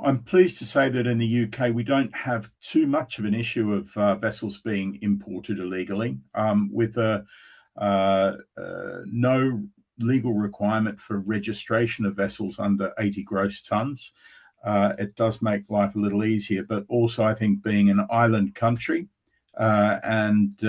I'm pleased to say that in the UK, we don't have too much of an issue of vessels being imported illegally, with no legal requirement for registration of vessels under 80 gross tonnes. It does make life a little easier, but also I think being an island country and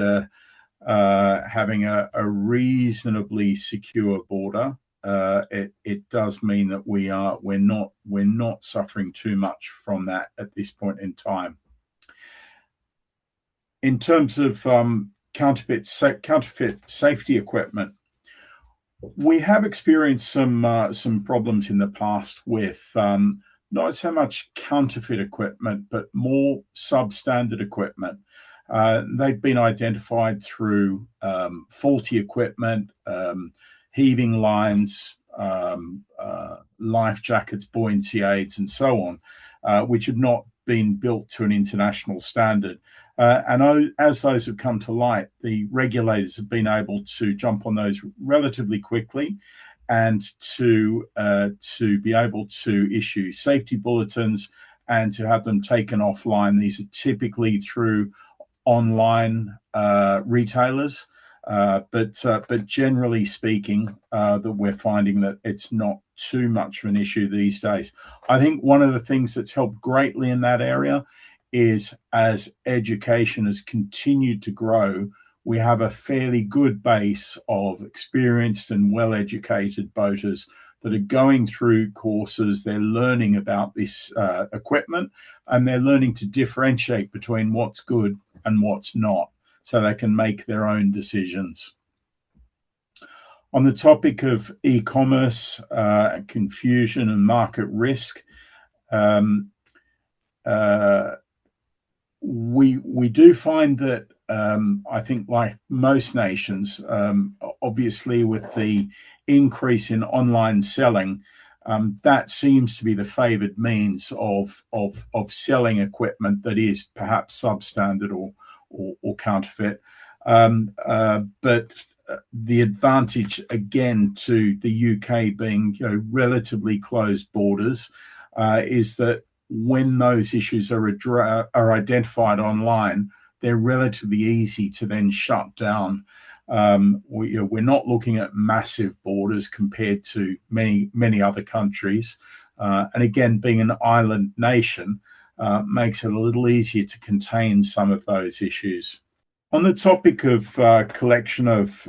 having a reasonably secure border, it does mean that we're not suffering too much from that at this point in time. In terms of counterfeit safety equipment, we have experienced some problems in the past with not so much counterfeit equipment, but more substandard equipment. They've been identified through faulty equipment, heaving lines, life jackets, buoyancy aids, and so on, which have not been built to an international standard. And as those have come to light, the regulators have been able to jump on those relatively quickly and to be able to issue safety bulletins and to have them taken offline. These are typically through online retailers, but generally speaking, that we're finding that it's not too much of an issue these days. I think one of the things that's helped greatly in that area is as education has continued to grow, we have a fairly good base of experienced and well-educated boaters that are going through courses. They're learning about this equipment, and they're learning to differentiate between what's good and what's not, so they can make their own decisions. On the topic of e-commerce, confusion and market risk, we do find that I think, like most nations, obviously with the increase in online selling, that seems to be the favoured means of selling equipment that is perhaps substandard or counterfeit. But the advantage, again, to the UK being relatively closed borders, is that when those issues are identified online, they're relatively easy to then shut down. We're not looking at massive borders compared to many other countries, and again, being an island nation makes it a little easier to contain some of those issues. On the topic of collection of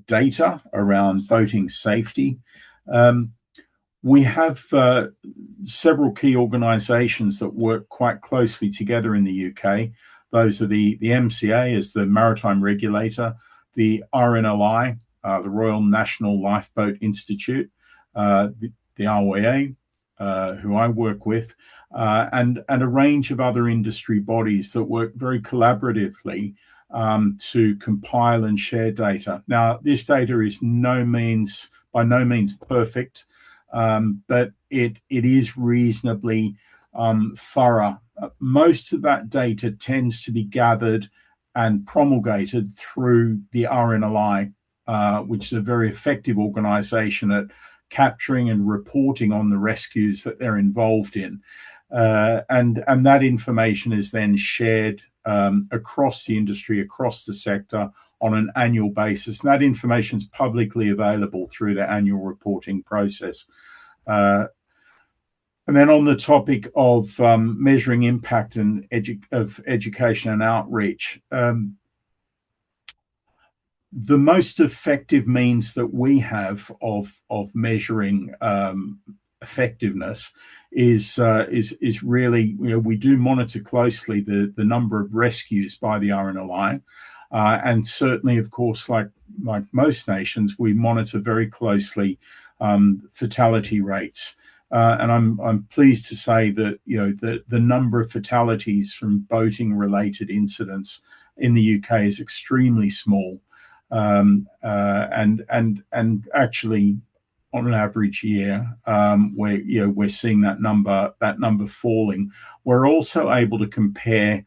data around boating safety, we have several key organisations that work quite closely together in the UK. Those are the MCA as the maritime regulator, the RNLI, the Royal National Lifeboat Institute, the RYA, who I work with, and a range of other industry bodies that work very collaboratively to compile and share data. Now, this data is by no means perfect, but it is reasonably thorough. Most of that data tends to be gathered and promulgated through the RNLI, which is a very effective organisation at capturing and reporting on the rescues that they're involved in. And that information is then shared across the industry, across the sector on an annual basis. And that information is publicly available through the annual reporting process. And then on the topic of measuring impact and of education and outreach, the most effective means that we have of measuring effectiveness is really, we do monitor closely the number of rescues by the RNLI, and certainly, of course, like most nations, we monitor very closely fatality rates. And I'm pleased to say that the number of fatalities from boating related incidents in the UK is extremely small, and actually on an average year, we're seeing that number falling. We're also able to compare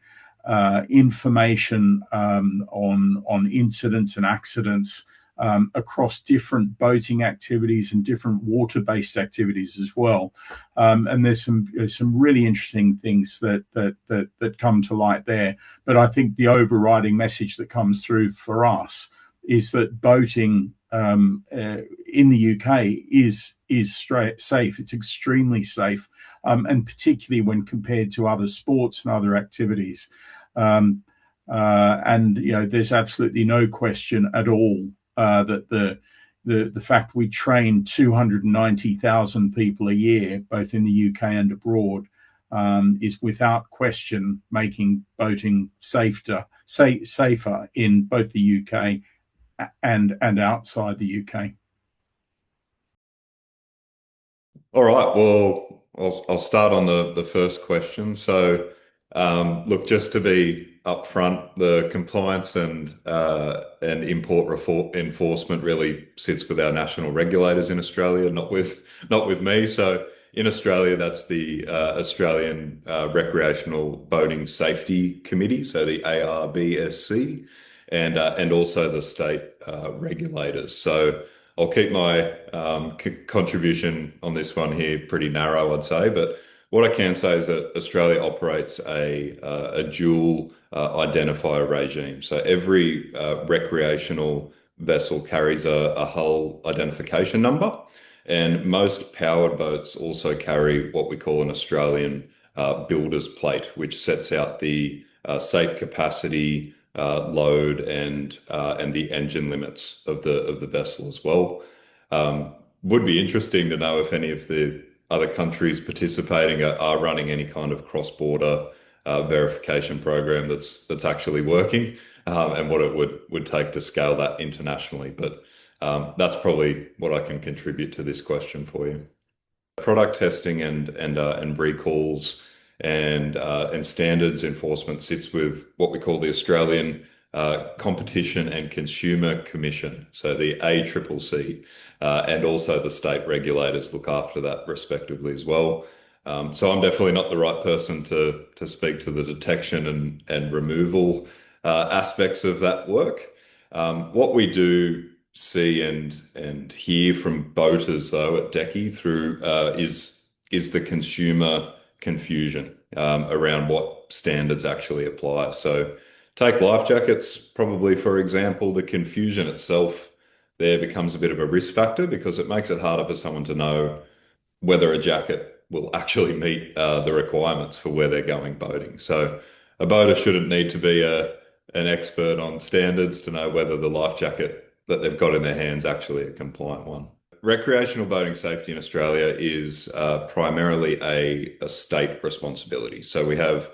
information on incidents and accidents across different boating activities and different water-based activities as well. And there's some really interesting things that come to light there. But I think the overriding message that comes through for us is that boating in the UK is safe. It's extremely safe, and particularly when compared to other sports and other activities. And there's absolutely no question at all that the fact we train 290,000 people a year, both in the UK and abroad, is without question making boating safer in both the UK and outside the UK. All right. Well, I'll start on the first question. So, look, just to be upfront, the compliance and enforcement really sits with our national regulators in Australia, not with me. So, in Australia, that's the Australian Recreational Boating Safety Committee, so the ARBSC, and also the state regulators. So. I'll keep my contribution on this one here pretty narrow, I'd say. But what I can say is that Australia operates a dual identifier regime. So every recreational vessel carries a hull identification number, and most powered boats also carry what we call an Australian builder's plate, which sets out the safe capacity, load, and the engine limits of the vessel as well. Would be interesting to know if any of the other countries participating are running any kind of cross-border verification program that's actually working, and what it would take to scale that internationally. But that's probably what I can contribute to this question for you. Product testing and recalls and standards enforcement sits with what we call the Australian Competition and Consumer Commission, so the ACCC, and also the state regulators look after that respectively as well. So I'm definitely not the right person to speak to the detection and removal aspects of that work. What we do see and hear from boaters though at Decky through is the consumer confusion around what standards actually apply. So take life jackets, probably for example, the confusion itself there becomes a bit of a risk factor because it makes it harder for someone to know whether a jacket will actually meet the requirements for where they're going boating. So a boater shouldn't need to be an expert on standards to know whether the life jacket that they've got in their hands is actually a compliant one. Recreational boating safety in Australia is primarily a state responsibility. So we have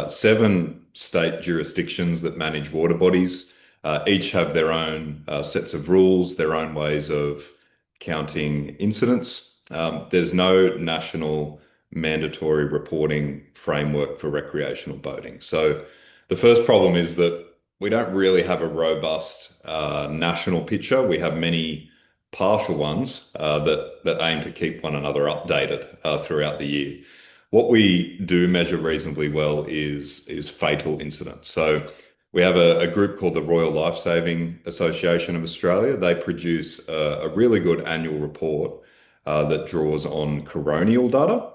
7 state jurisdictions that manage water bodies. Each have their own sets of rules, their own ways of counting incidents. There's no national mandatory reporting framework for recreational boating. So the first problem is that we don't really have a robust national picture. We have many partial ones that aim to keep one another updated throughout the year. What we do measure reasonably well is fatal incidents. So we have a group called the Royal Lifesaving Association of Australia. They produce a really good annual report that draws on coronial data.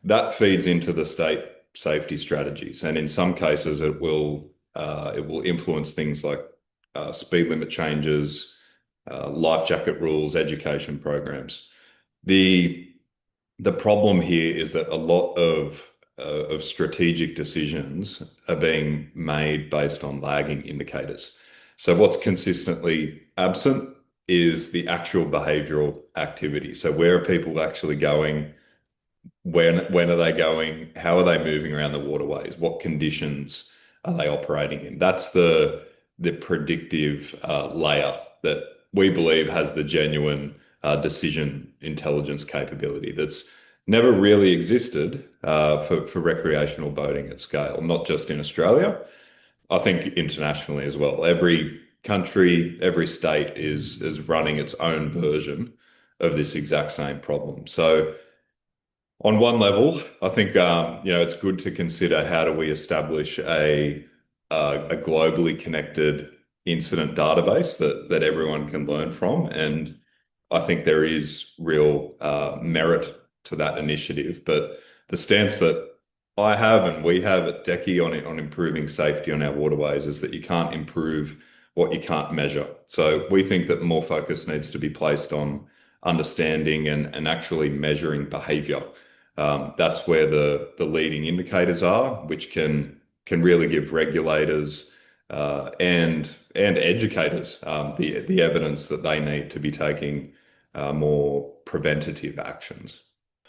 That feeds into the state safety strategies, and in some cases, it will influence things like speed limit changes, life jacket rules, education programs. The problem here is that a lot of strategic decisions are being made based on lagging indicators. So what's consistently absent is the actual behavioral activity. So where are people actually going? When are they going? How are they moving around the waterways? What conditions are they operating in? That's the predictive layer that we believe has the genuine decision intelligence capability that's never really existed for recreational boating at scale, not just in Australia, I think internationally as well. Every country, every state is running its own version of this exact same problem. So on one level, I think it's good to consider how do we establish a globally connected incident database that everyone can learn from. And I think there is real merit to that initiative. But the stance that I have and we have at Decky on improving safety on our waterways is that you can't improve what you can't measure. So we think that more focus needs to be placed on understanding and actually measuring behavior. That's where the leading indicators are, which can really give regulators and educators the evidence that they need to be taking more preventative actions.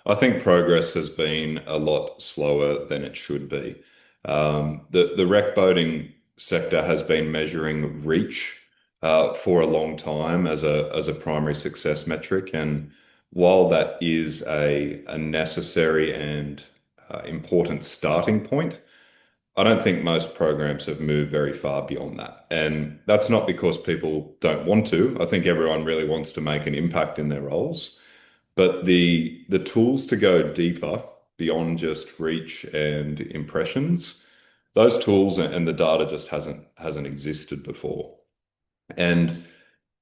I think progress has been a lot slower than it should be. The rec boating sector has been measuring reach for a long time as a primary success metric, and while that is a necessary and important starting point, I don't think most programs have moved very far beyond that. And that's not because people don't want to. I think everyone really wants to make an impact in their roles. But the tools to go deeper beyond just reach and impressions, those tools and the data just hasn't existed before. And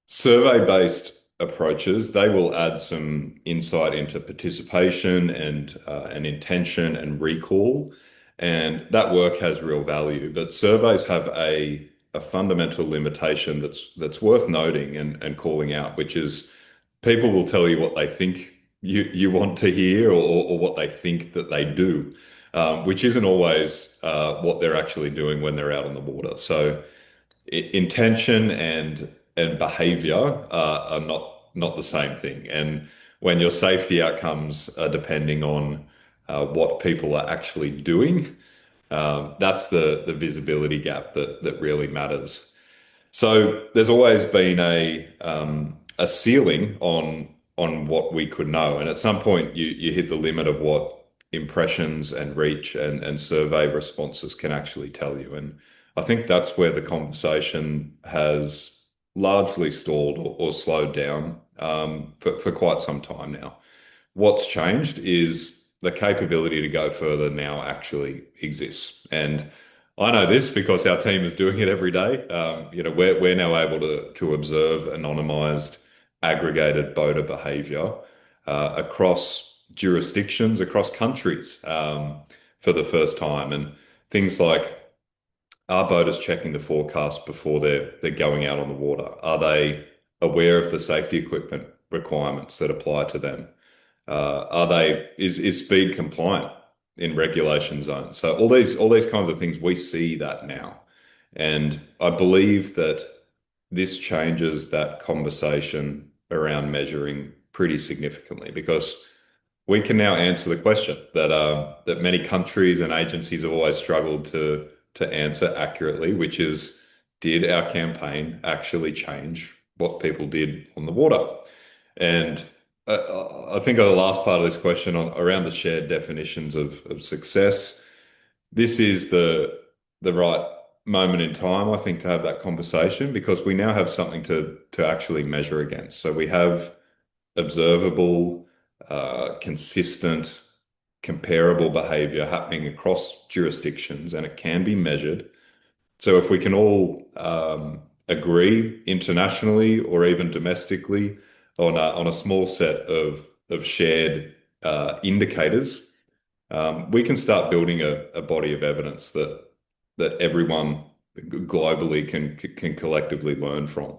survey-based approaches, they will add some insight into participation and intention and recall, and that work has real value. But surveys have a fundamental limitation that's worth noting and calling out, which is people will tell you what they think you want to hear or what they think that they do, which isn't always what they're actually doing when they're out on the water. So intention and behavior are not the same thing. And when your safety outcomes are depending on what people are actually doing, that's the visibility gap that really matters. So there's always been a ceiling on what we could know, and at some point you hit the limit of what impressions and reach and survey responses can actually tell you. And I think that's where the conversation has largely stalled or slowed down for quite some time now. What's changed is the capability to go further now actually exists. And I know this because our team is doing it every day. We're now able to observe anonymized, aggregated boater behavior across jurisdictions, across countries for the first time. And things like, are boaters checking the forecast before they're going out on the water? Are they aware of the safety equipment requirements that apply to them? Is speed compliant in regulation zones? So all these kinds of things, we see that now. And I believe that this changes that conversation around measuring pretty significantly because we can now answer the question that many countries and agencies have always struggled to answer accurately, which is, did our campaign actually change what people did on the water? And I think on the last part of this question around the shared definitions of success, this is the right moment in time, I think, to have that conversation because we now have something to actually measure against. So we have observable, consistent, comparable behavior happening across jurisdictions, and it can be measured. So if we can all agree internationally or even domestically on a small set of shared indicators, we can start building a body of evidence that everyone globally can collectively learn from.